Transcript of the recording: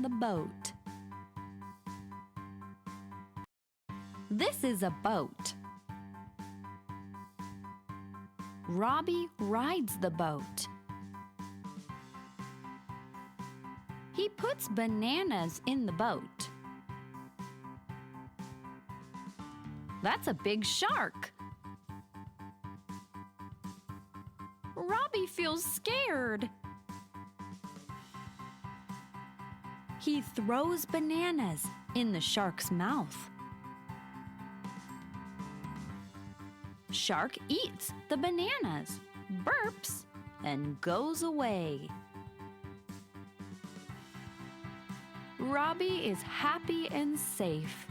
the Boat. This is a boat. Robby rides the boat. He puts bananas in the boat. That's a big shark. Robby feels scared. He throws bananas in the shark's mouth. Shark eats the bananas, burps, and goes away. Robby is happy and safe.